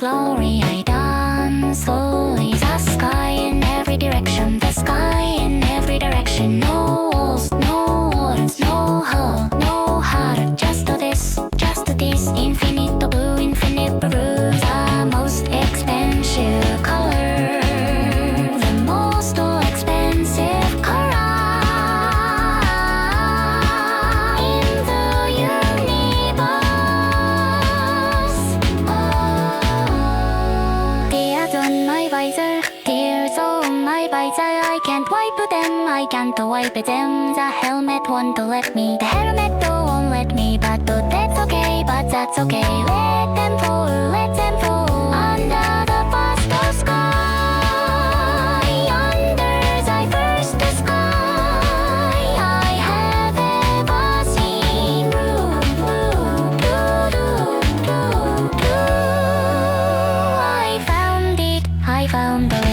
slowly I dance slowly. The sky in every direction, the sky in every direction. No walls, no walls, no hole, no heart. Just this infinite blue, infinite blue. The most expensive color, the most expensive color in the universe. Tears on my visor, tears on my visor. I can't wipe them, I can't wipe them. The helmet won't let me, the helmet won't let me. But that's okay, but that's okay. Let them fall, let them fall. Under the vast sky, under the first sky I have ever seen. Blue, blue, blue, blue, blue. I found it, I found the way.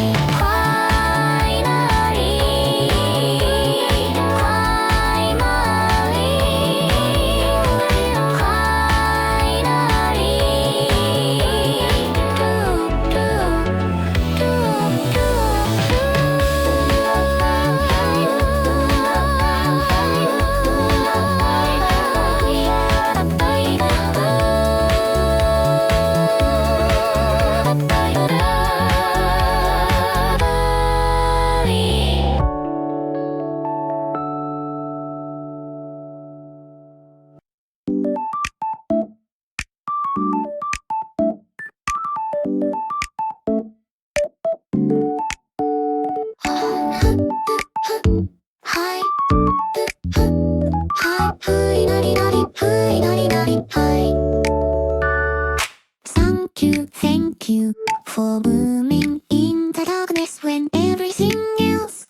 Thank you for blooming in the darkness when everything else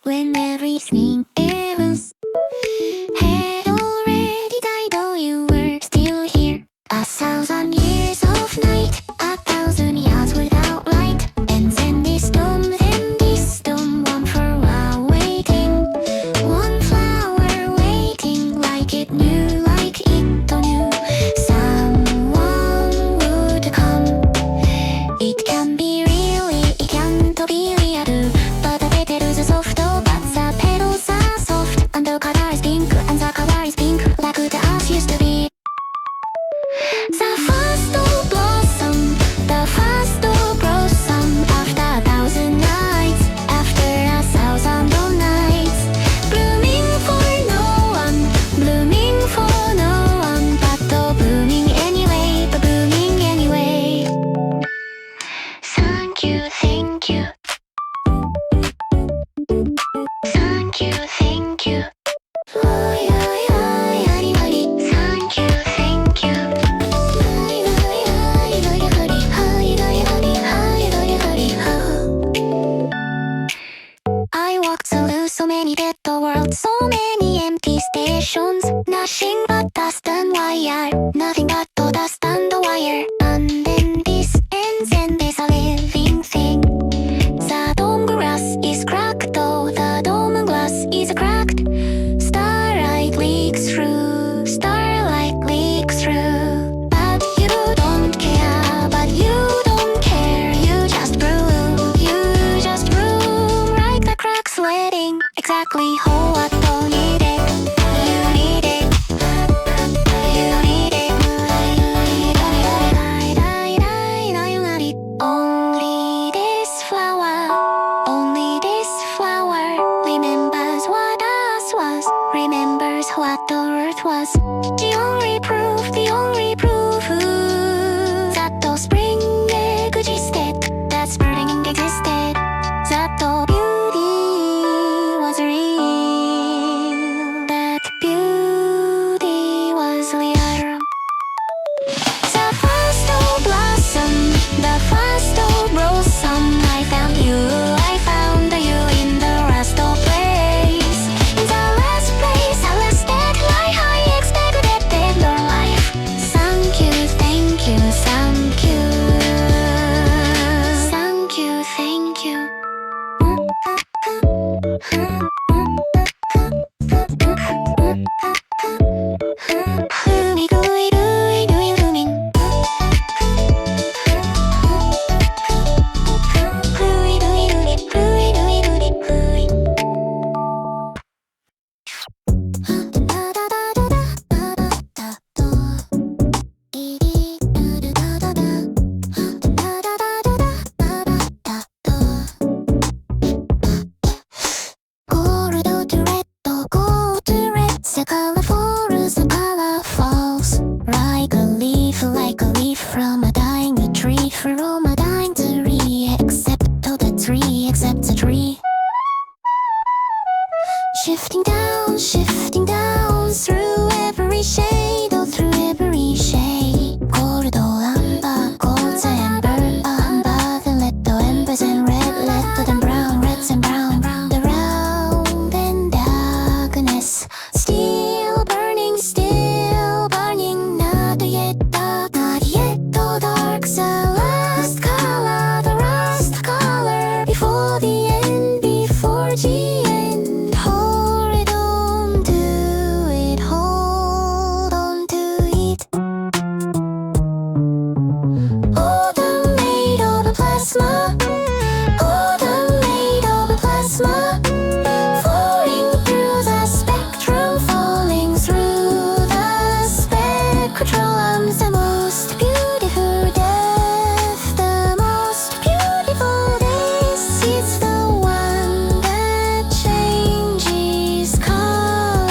had already died. Oh, you were still here. 1,000 years of night, 1,000 years without light. And then this storm, one flower waiting, one flower waiting, like it knew, like it knew someone would come. It can be really, it can't be real. But the petals are soft, but the petals are soft. And the color is pink, and the color is pink, like the earth used to be. The first blossom, the first blossom. After 1,000 nights, after 1,000 nights, blooming for no one, blooming for no one, but blooming anyway, but blooming anyway. from a dying tree, except the tree, except the tree. Shifting down through every shade, oh, through every shade. Gold or amber, gold and amber, then let the embers and red, let them brown, reds and brown, the round and darkness. Still burning, not yet dark, not yet the dark. The last color before the end, before the end. Hold on to it, hold on to it. Autumn made of a plasma, autumn made of a plasma. Falling through the spectrum, falling through the spectrum. The most beautiful death, the most beautiful death is the one that changes color.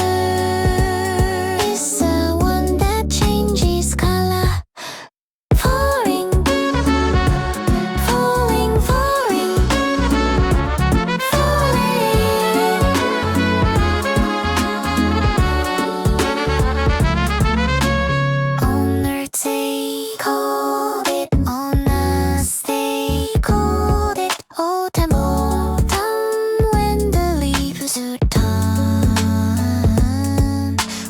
It's the one that changes color. Falling, falling, falling, on earth they called it, on us they called it autumn, autumn, when the leaves would turn.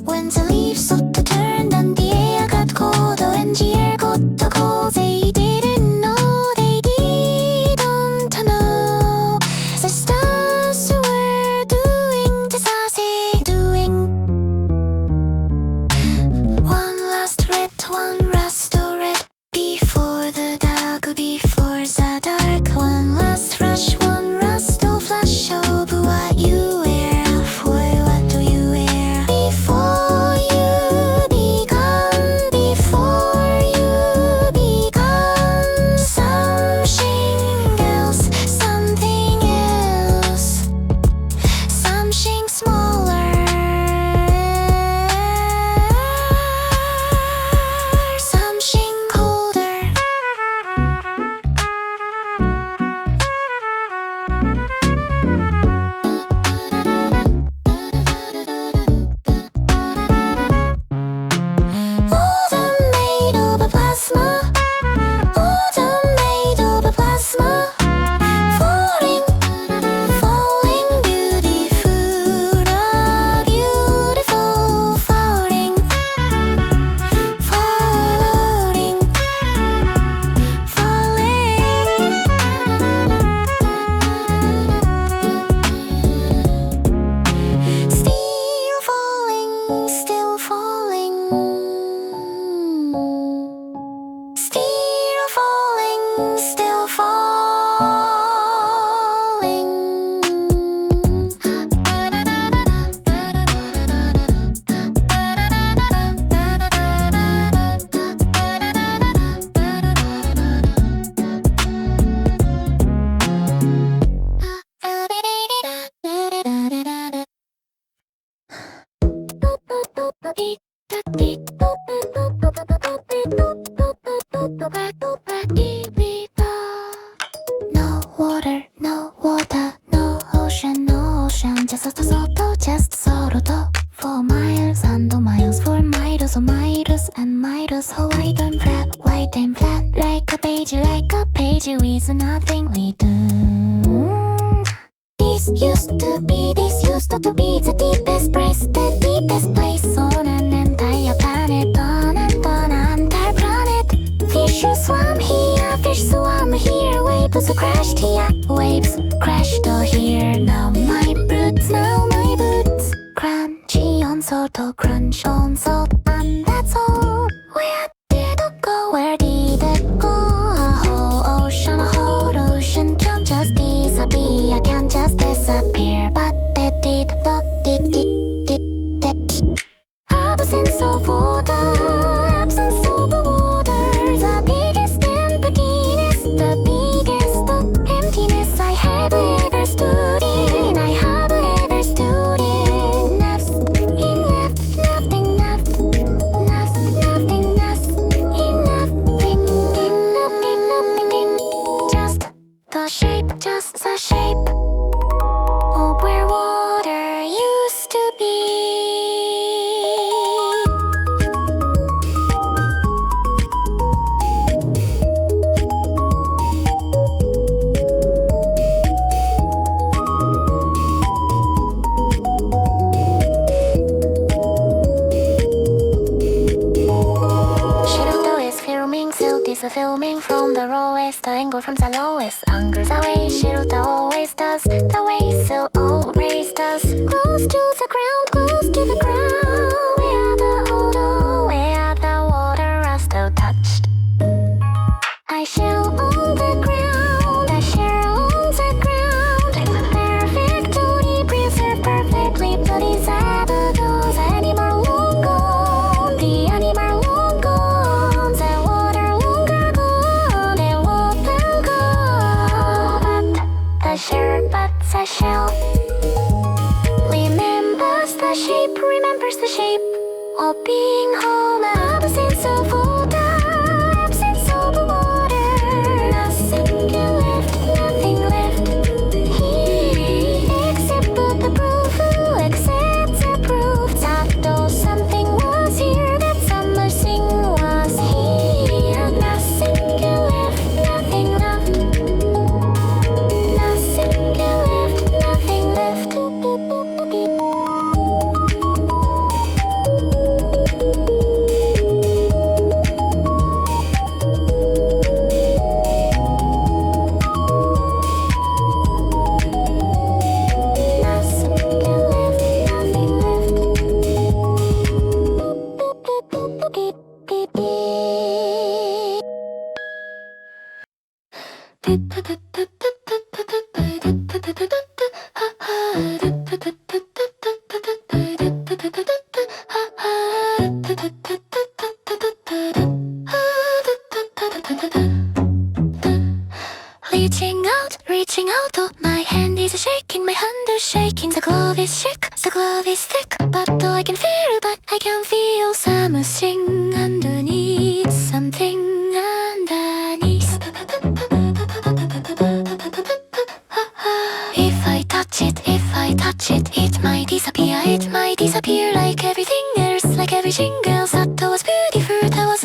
When the leaves start to turn and the air got cold, when the air got cold, they didn't know, they didn't know. The stars were doing, the stars are doing. One last red, before the dark, before the dark. One last flash of flash of what you wear, for what do you wear? Before you become, before you become something else, something else, something smaller, something colder. Autumn made of a plasma, autumn made of a plasma. Falling, falling, beautiful, beautiful, falling, falling, falling. Still falling, still falling. Still falling, still falling. No water, no water, no ocean, no ocean. Just solo, for miles and miles, for miles, miles and miles. Oh, white and flat, like a page with nothing we do. This used to be the deepest place on an entire planet, on an entire planet. Fish swam here, waves crashed here, waves crashed here. Now my boots, crunchy on salt, crunch on salt, and that's all. Where did it go? Where did it go? A whole ocean can't just disappear, can't just disappear, but it did. Absence of water, the biggest emptiness, the biggest emptiness I from the lowest, anger from the lowest. Anger the way Silt always does, the way Silt always does. Close to the ground, close to the ground. Where the odor, where the water are still touched. I shall on the ground, I shall on the ground. Perfectly preserved, perfectly put inside the doors. Animal long gone, the animal long gone. The water longer gone, the water gone. But the shell remembers the shape of being home. Absence of water, absence of water. Nothing left here except the proof, except the proof that though something was here, that something was here. Nothing left, nothing left, nothing left. Reaching out, oh, my hand is shaking, my hand is shaking. The glove is thick, but I can feel something underneath, something underneath. If I touch it, it might disappear like everything else, like everything else. That was beautiful, always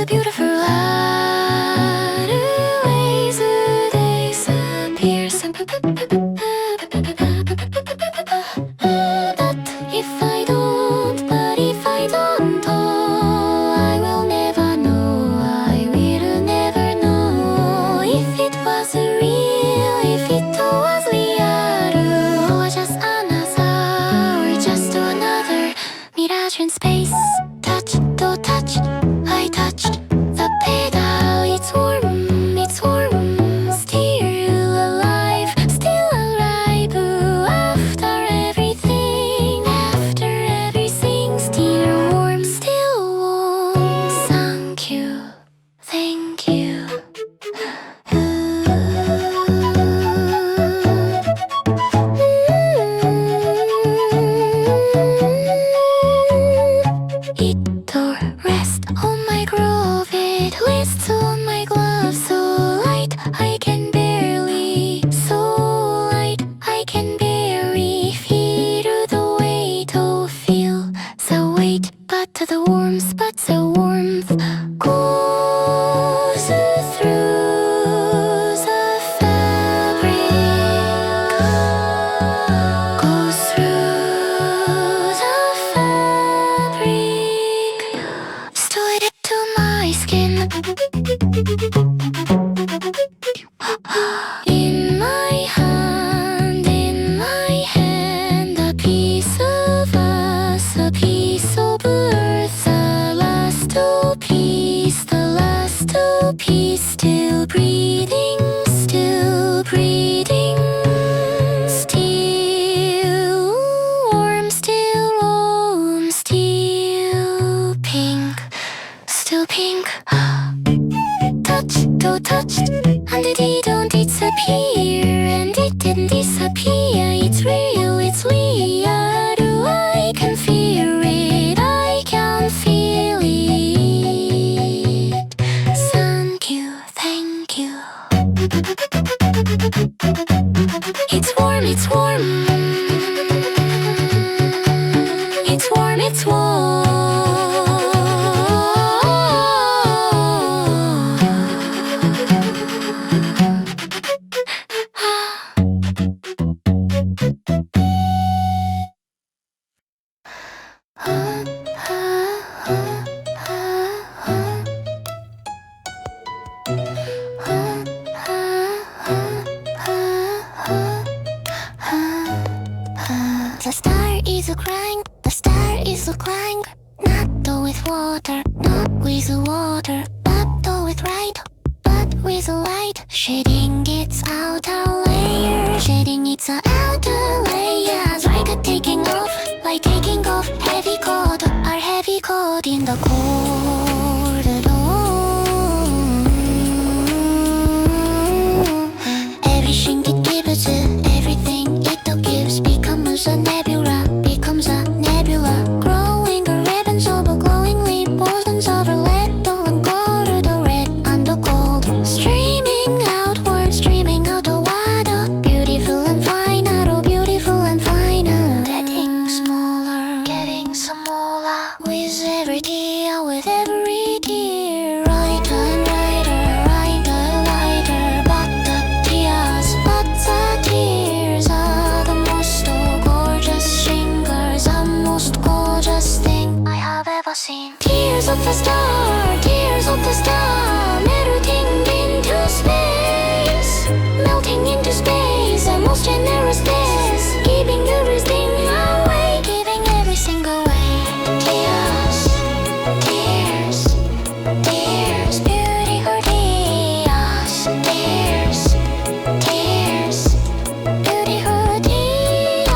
disappears. But if I don't, oh, I will never know, I will never know if it was real, if it was real, or just another mirage in space. Touch, I touched the pedal, it's warm, still alive, after everything, still warm, thank you. It or rest on my glove, it rests on my glove, so light I can barely feel the weight, oh, feel the weight, but the warmth goes through the fabric, stood it to my skin. In my hand, a piece of us, a piece of earth, the last piece, still breathing, still warm, still pink, touch, and it don't disappear, and it didn't disappear. It's real, I can feel it, thank you. It's warm, it's warm. the water, but do it right, but with a light. Shading its outer layer, shading its outer layers. Like a taking off, like taking off heavy coat, our heavy coat in the corridor. Everything it gives, everything it gives becomes a nebula, becomes a nebula. Growing a ribbons of a glowing leaf, portions of a red, dawn corridor, red and the cold. Streaming outward, streaming out the water. Beautiful and finer, oh beautiful and finer. Getting smaller with every tear, with every tear. Brighter and brighter, brighter, lighter. But the tears are the most gorgeous fingers, the most gorgeous thing I have ever seen. Tears of the star, melting into space, melting into space, the most generous space, giving everything away, giving everything away. Tears, beautiful tears, beautiful tears.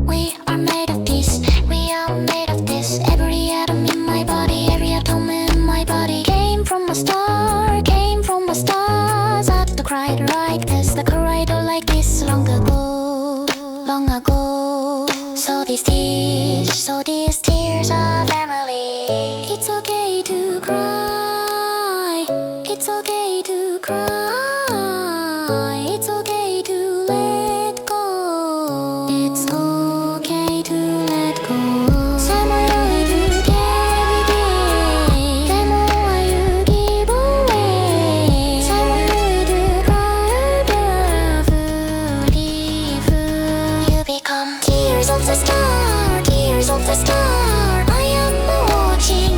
We are made of this, we are made of this. Every atom in my body, every atom in my body came from a star, came from a star. That cried like this, that cried like this long ago, long ago. So these tears are family. It's okay to cry, it's okay to cry, it's okay to let go, it's okay to let go. Samurai you carry day, Samurai you give away, Samurai you cry beautiful. You become tears of the star, tears of the star. I am watching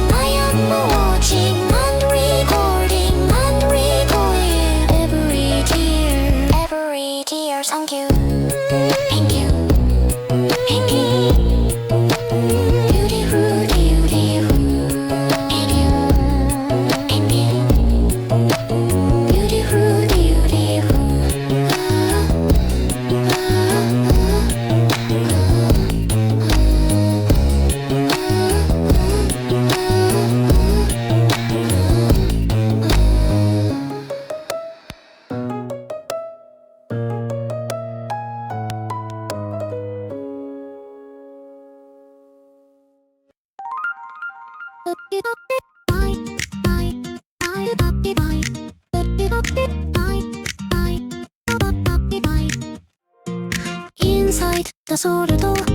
and recording every tear. Thank you, thank you, thank you. Beautiful, beautiful. Thank you, thank you. Beautiful, beautiful. Inside the soul,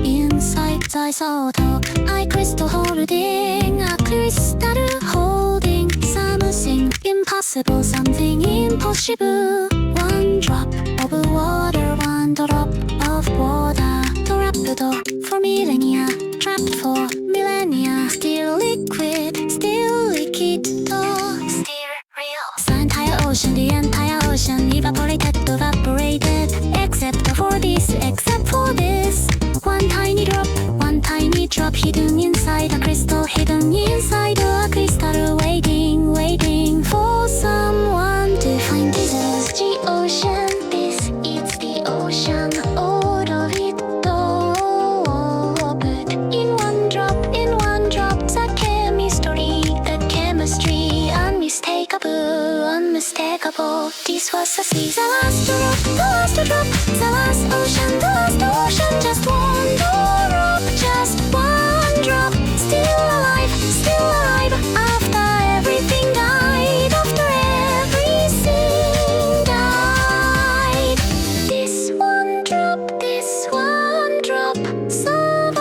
inside thy soul, I crystal holding a crystal holding something impossible, something impossible. One drop of water, one drop of water, trapped for millennia, trapped for millennia. Still liquid, still real. The entire ocean evaporated, except for this. One tiny drop hidden inside a crystal, hidden inside a crystal, waiting for someone to find this. The ocean, this is the ocean, all of it all put in one drop, the chemistry, unmistakable. This was the sea, the last drop, the last ocean, just one drop, still alive, after everything died, This one drop, survived,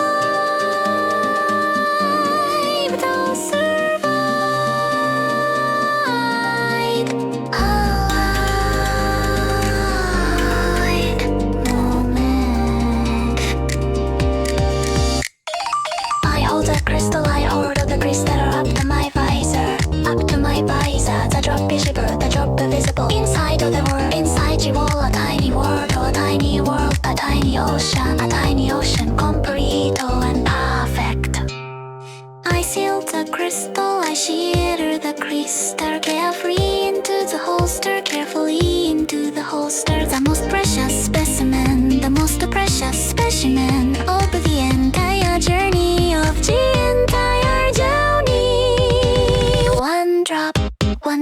alive moment. Star carefree into the holster, carefully into the holster. The most precious specimen, the most precious specimen of the entire journey, of the entire journey. One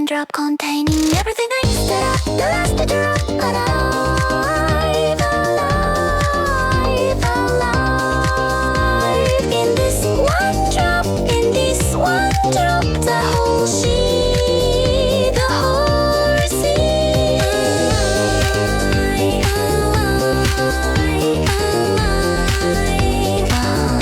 drop containing everything I used to love, the last drop alive, alive, alive. In this one drop, in this one drop, the whole sea, the whole sea. Alive, alive,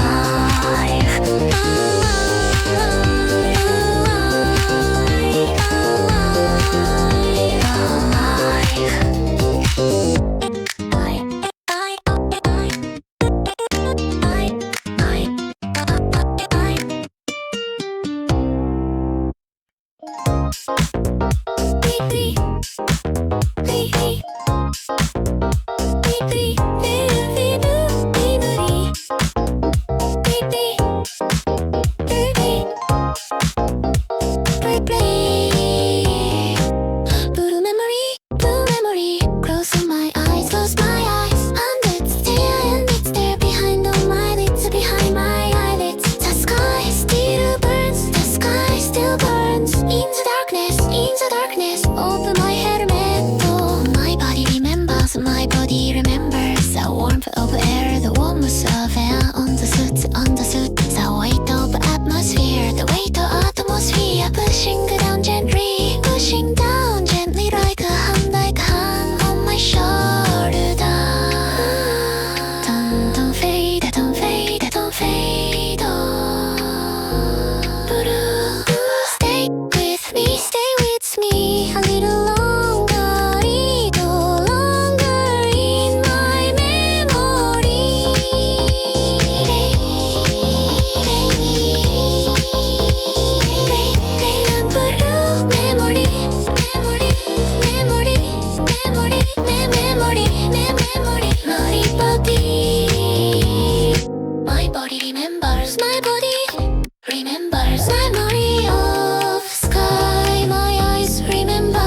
Blue memory, close my eyes, close my eyes. And it's there behind all my lids, behind my eyelids. The sky still burns, the sky still burns. In the darkness of my helmet. Oh, my body remembers, my body remembers. The warmth of air, the warmth of air on the suit. The weight of atmosphere, the weight of atmosphere. Pushing down gently like a hand on my shoulder. Don't fade, don't fade, don't fade. Blue, stay with me a little longer in my memory. My body remembers, my body remembers. Memory of sky, my eyes remember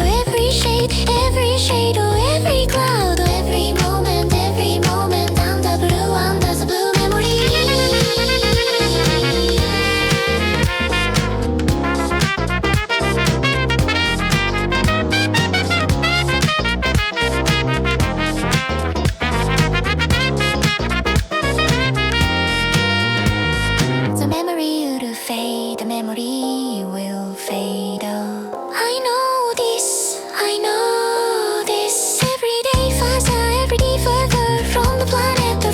every shade or every cloud, every moment under the blue memory. The memory will fade, the memory will fade. Oh, I know this. Every day further from the planet. The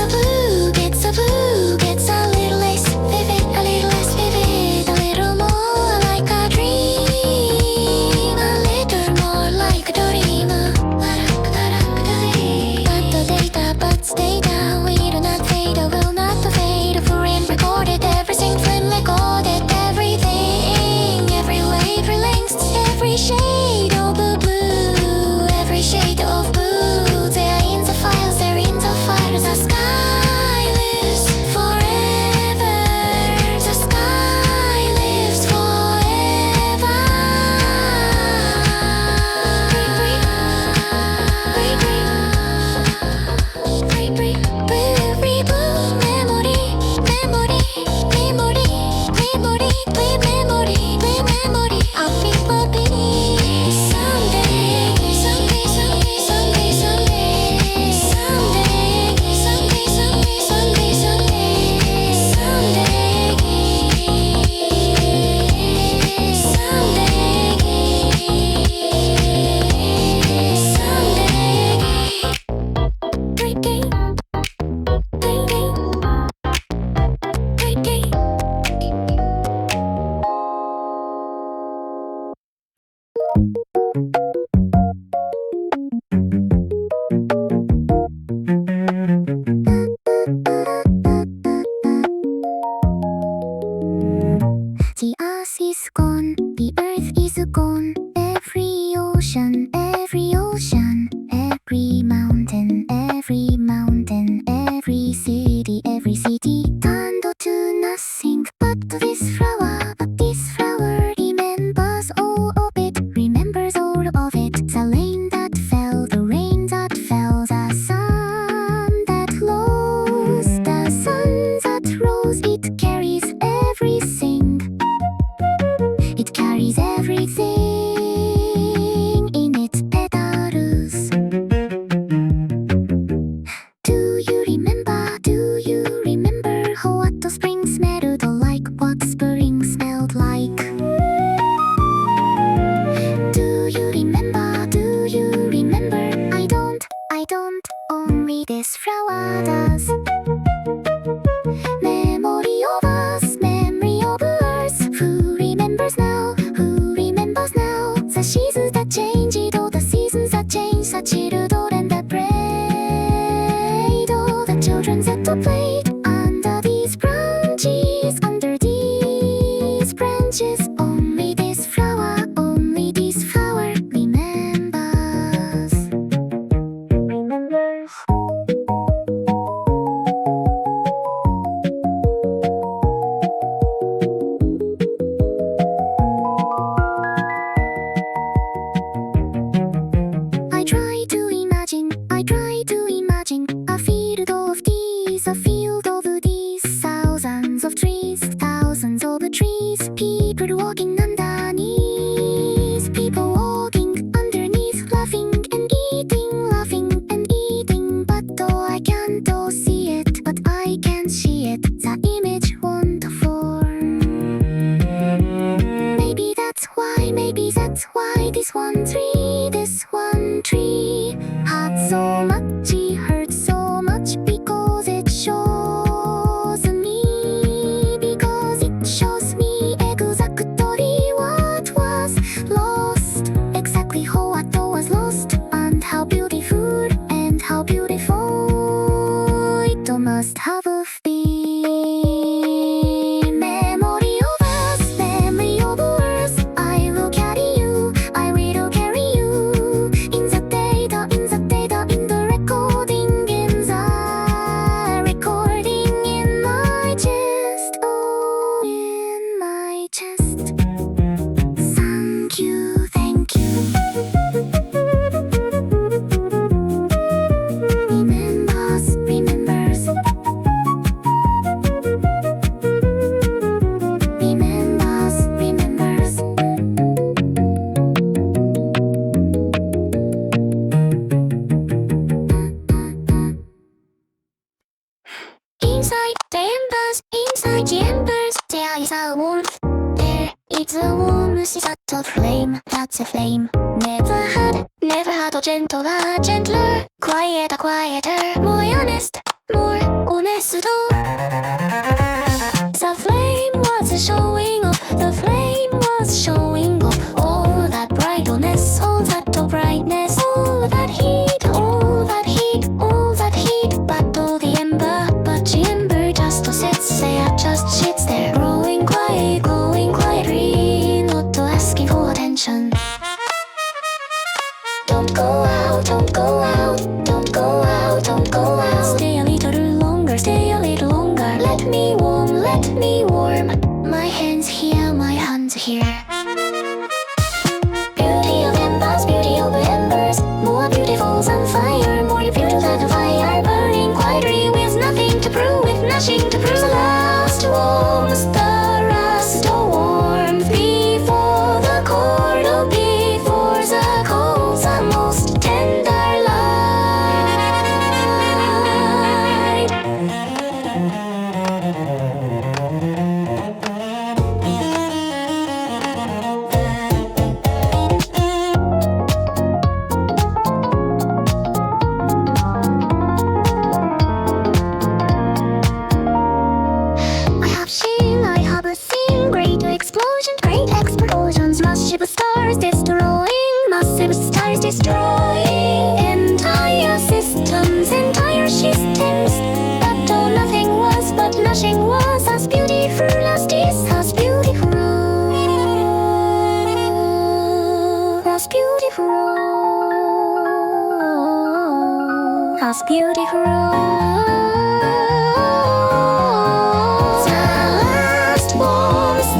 blue gets a little less vivid, a little more like a dream, a little more like a dream. But the data will not fade, will not fade. Frame recorded, everything frame recorded, everything, every wave, every length, every shade of blue, every shade of blue. They're in the files, the sky lives forever, the sky lives forever. The earth is gone, the earth is gone. Every ocean, every mountain, every city turned to nothing but this flower. a plate under these branches, under these branches. Only this flower remembers. I try to imagine a field of these, thousands of trees, people walking underneath, laughing and eating, but though I can't see it, but I can see it, the image won't form. Maybe that's why this one tree hurt so much, because it shows me exactly what was lost, exactly what was lost, and how beautiful it must have been. Memory of us, I will carry you, I will carry you in the data, in the recording, in my chest, oh, in my chest. Thank you. Remembers. Inside the embers, there is a warmth. There is a warmth, that's a flame, Never had a gentler, quieter, more honest. The flame was showing off all that brightness, all that brightness, all that heat. But the ember just sits there, glowing quietly, not asking for attention. Don't go out. Stay a little longer. Let me warm. My hands here. Beauty of embers, more beautiful than fire, more beautiful than fire, burning quietly with nothing to prove, The last warmth before the cold, before the cold, the most tender light. I have seen great explosions, massive stars destroying entire systems, but nothing was as beautiful as this, as beautiful.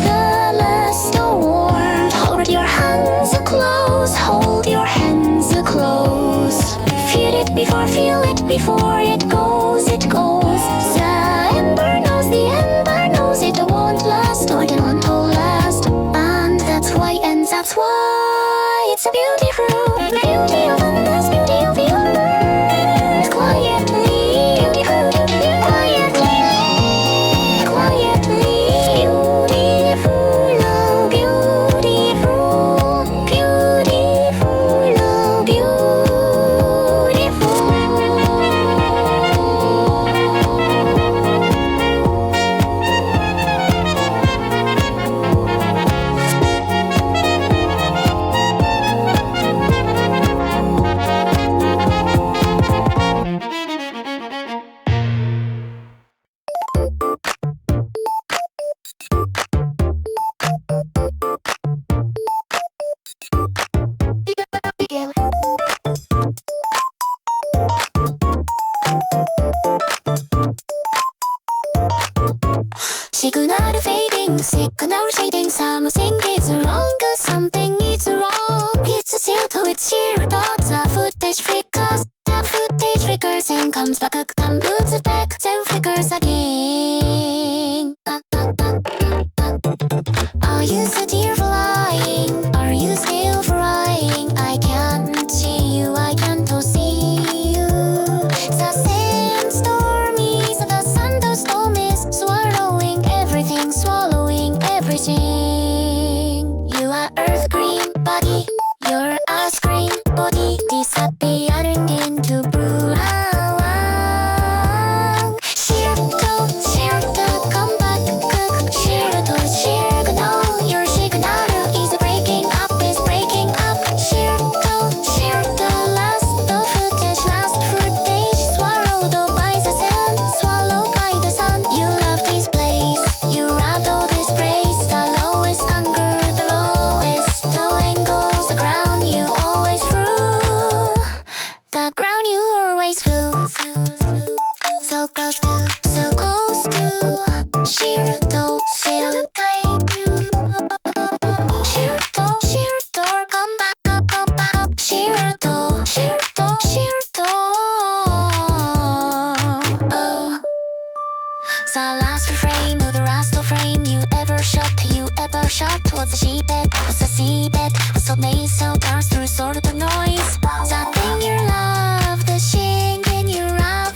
The last warmth. Hold your hands close. Feel it before it goes. The ember knows it won't last, or it won't last. And that's why it's a beautiful beauty of embers, beauty of the embers. Quietly, beautiful. signal shading. Something is wrong, something is wrong. It's a silt, it's sheer dots. The footage flickers, the footage flickers and comes back, moves back, then flickers again. Are you still flying? Are you still flying? I can't see you, I can't see you. The sandstorm is, the thunderstorm is swallowing everything, swallowing everything. You are earth green body, you're earth green body, disappearing into blue. Come back, cook, Shirto, Shirto, your signal is breaking up, is breaking up. Shirto, last footage, swallowed by the sun, swallowed by the sun. You love this place, you loved all this place. The lowest anger, the lowest, the angles, the ground you always threw. The ground you always flew. So close to, so close to Shirto, Shirto, come back, come back. Shirto, oh. The last frame of the last frame you ever shot was the seabed, was the seabed, was so made so dark through sort of the noise. The thing you love, the shing in your love,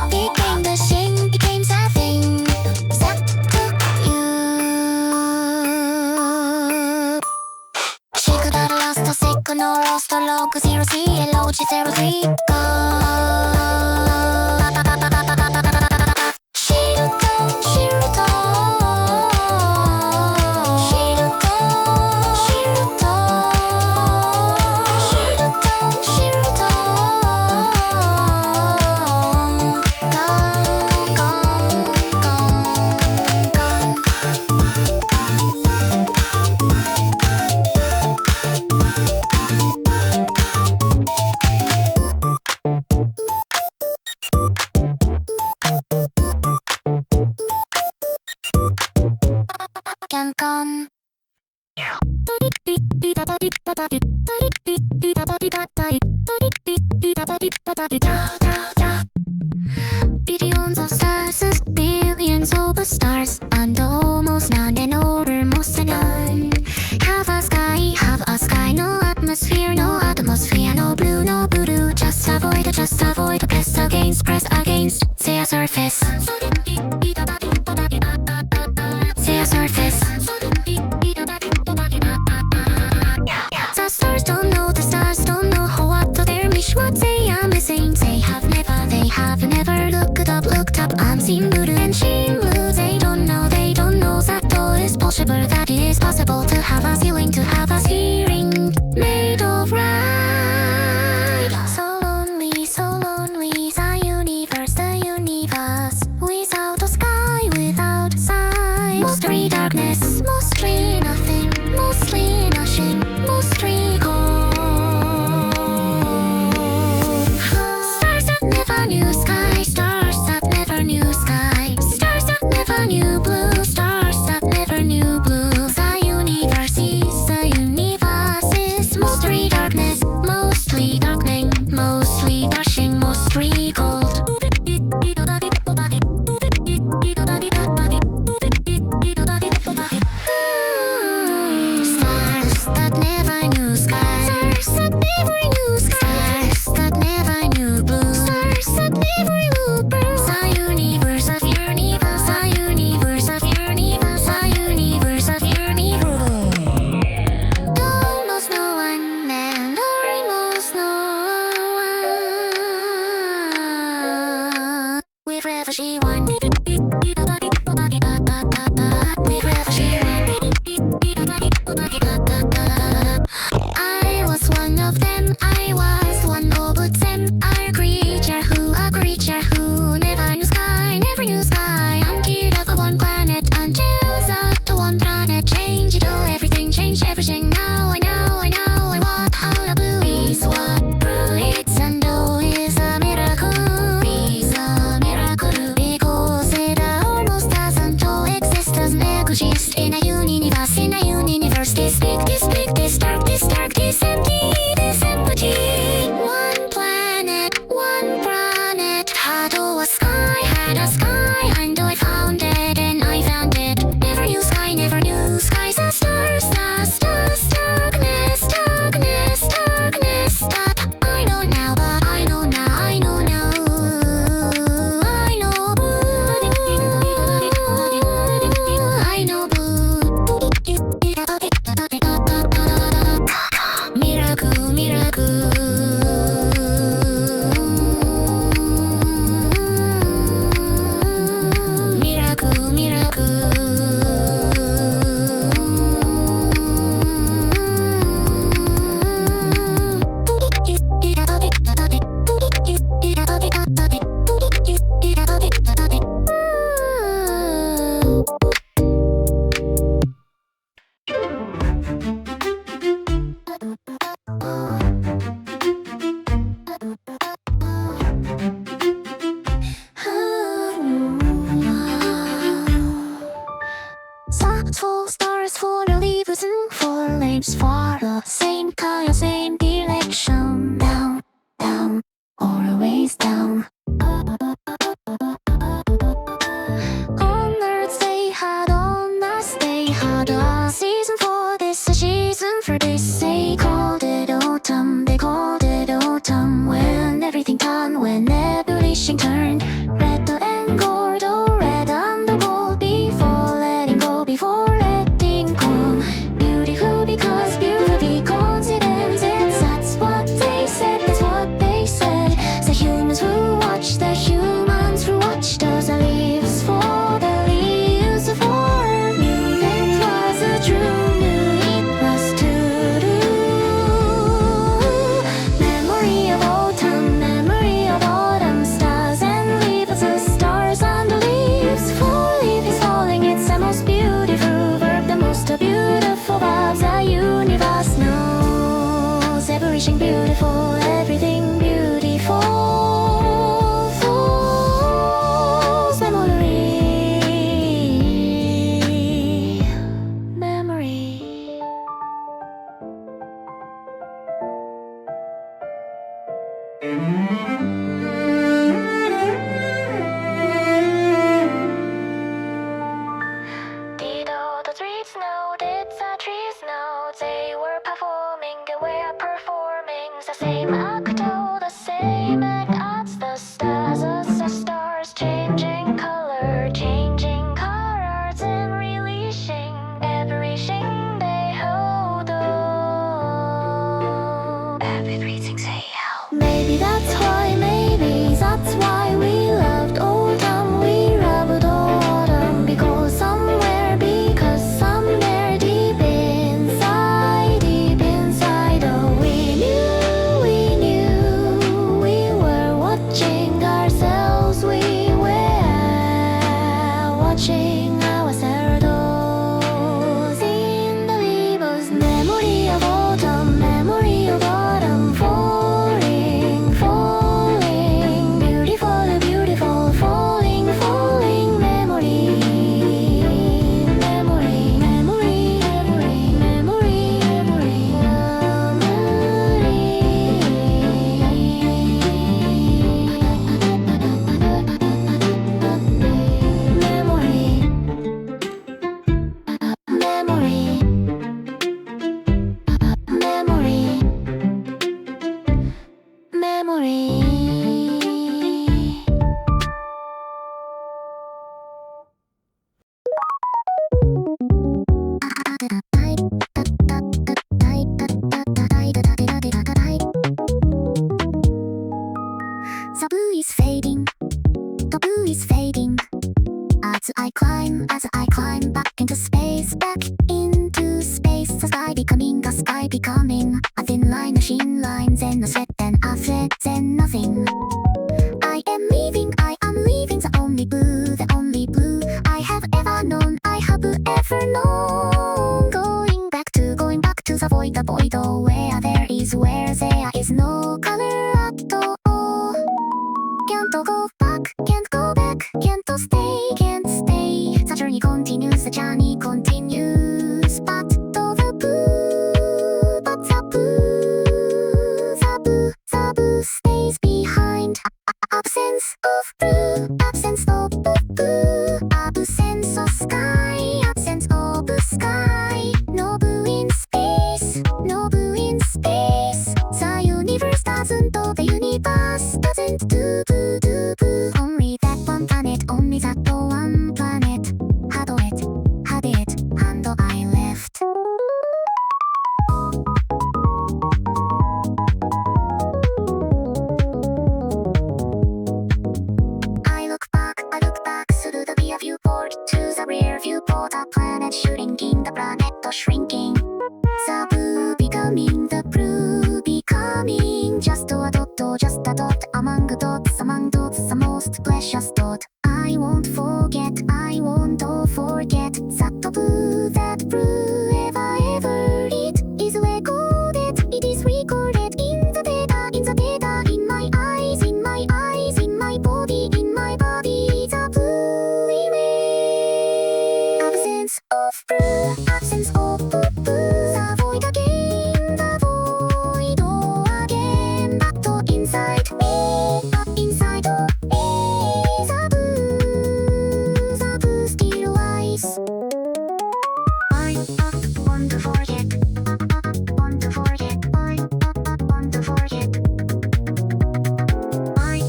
became the shing, became the thing that took you. Shake that last signal, lost the log 03 LOG03 go. Come. Billions of stars, billions of stars, and almost none and almost none. Have a sky, no atmosphere, no blue, no blue. Just avoid, press against their surface. Their surface. The stars don't know, what their mission, what they are missing. They have never looked up, unseen blue and seen blue. They don't know that all is possible, that it is possible to have a ceiling, made of light. So lonely, the universe, without a sky, without sight. Mostly darkness, mostly nothing, mostly nothing, mostly cold. Stars that never knew sky, stars that never knew sky, stars that never knew blue, stars that never knew blue. The universe is mostly darkness, all stars, for the leaves and for leaves follow same color, same direction. Down, down, always down. On earth stay hard, on us stay hard. A season for this, a season for this. They called it autumn, they called it autumn. When everything turned, when everything turned. Red and gold, oh red on the wall. Before letting go, before letting go. Beautiful because beauty coincidences. That's what they said, that's what they said. The humans who watch, the humans who watch. Those are leaves for the leaves for. Knew it was a true, knew it was true. Memory of autumn, memory of autumn. Stars and leaves, the stars and the leaves. For leaf is falling, it's the most beautiful verb, the most beautiful vibes the universe knows. Everything beautiful, everything beautiful. Falls memory, memory. Did all the trees know? Did the trees know? They were performing, they were performing the same act, oh, the same act as the stars changing color, changing colors and releasing everything they hold on. Everything they held. Maybe that's why we loved autumn, we loved autumn. Because somewhere deep inside, oh, we knew we were watching ourselves, we were watching ourselves in the leaves. Memory of autumn, memory of autumn. Falling, falling, beautiful, beautiful. Falling, falling, memory, memory, memory, memory, memory, memory, memory, memory. The blue is fading, the blue is fading. As I climb back into space, the sky becoming a thin line, a thin line, then a sweat, then a thread, then nothing. I am leaving the only blue I have ever known, I have ever known. Going back to the void, oh, where there is no color at all. Can't go back, can't go back, can't stay, can't stay. The journey continues, the journey continues. But the blue stays behind. Absence of blue, absence of blue, absence of sky, absence of sky. No blue in space, no blue in space. The universe doesn't, oh, the universe doesn't do blue, do blue. Only that one planet, only that one planet. Had it, and I left. I look back through the rear viewport to the rear viewport. A planet shooting in the planet, shrinking. The blue becoming just a dot among dots, the most precious dot. I won't forget that blue ever it is recorded. It is recorded in the data, in my eyes, in my body, the blue remains. Absence of blue. essence of purpose. Avoid again the void again. But inside me, inside of me, the boo still lies. I want to forget. Want to forget. I want to forget. I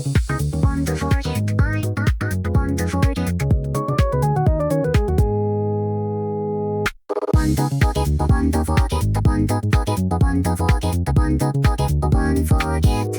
want to forget. I want to forget. Want to forget. Want to forget. Want to forget. Want to forget. Want to forget. Want to forget.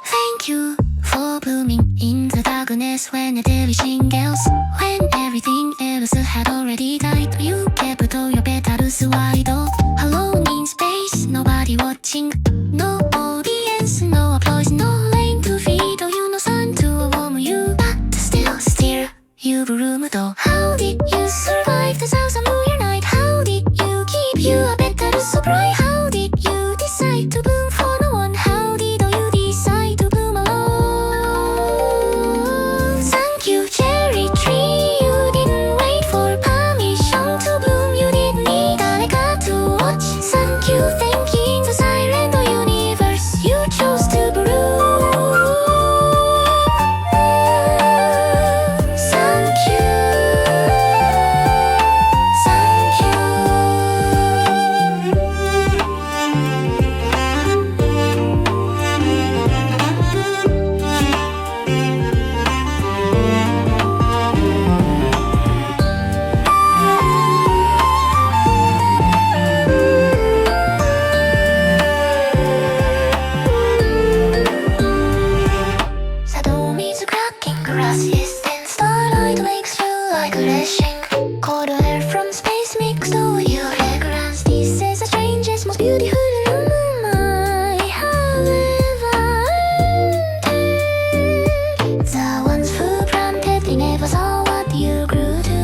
Thank you for blooming in the darkness when everything else, when everything else had already died. You kept all your petals wide, alone in space, nobody watching, no audience, no applause, no rain to feed, or you no sun to warm you, but still, you bloomed. How did you survive the 1,000-year night? How did you keep your petals so bright? How did you decide to bloom for no one? How did you decide to bloom alone? Thank you, cherry tree. You didn't wait for permission to bloom. You didn't need誰か to watch. Thank you, thanking the silent universe. You chose to bloom. Thank you. Thank you. The dome is cracking, grasses and starlight makes you like rushing. Cold air from space mixed with your fragrance. This is the strangest, most beautiful room I have ever entered. The ones who planted, they never saw what you grew to.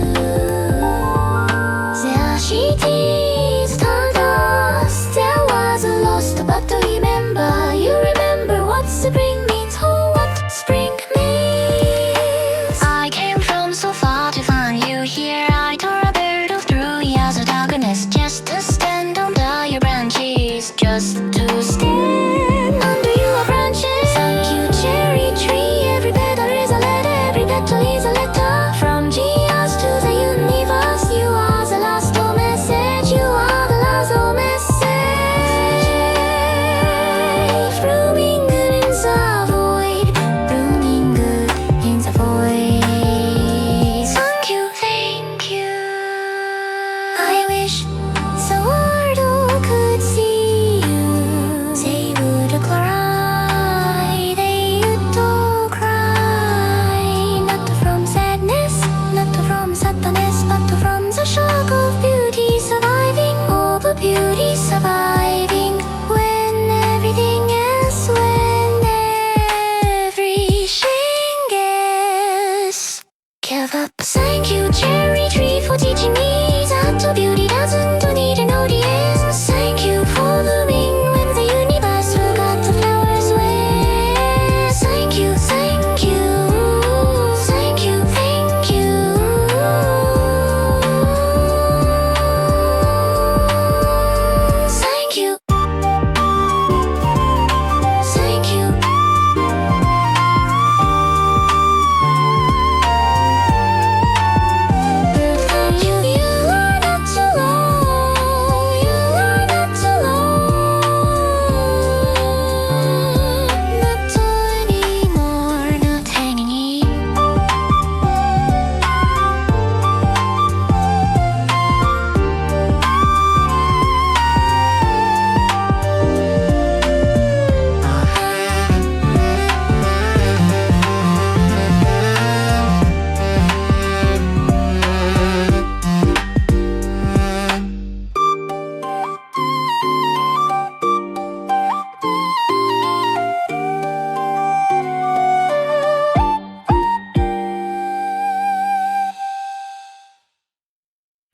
Their cities turned dust. There was a lost, but remember, you remember what spring means. Oh, what spring means. I came from so far to find you here. I traveled through years of darkness just to stand under your branches, just to stand under your branches. Thank you, cherry tree. Every petal is a letter, every petal is a letter. From gears to the universe, you are the last message. You are the last message. Blooming good in the void, blooming good in the void. Thank you, thank you. I wish the world could see you. They would cry, they would all cry. Not from sadness, not from sadness, but from the shock of beauty surviving, of beauty surviving. When everything else, when everything else gave up. Thank you, cherry tree, for teaching me that beauty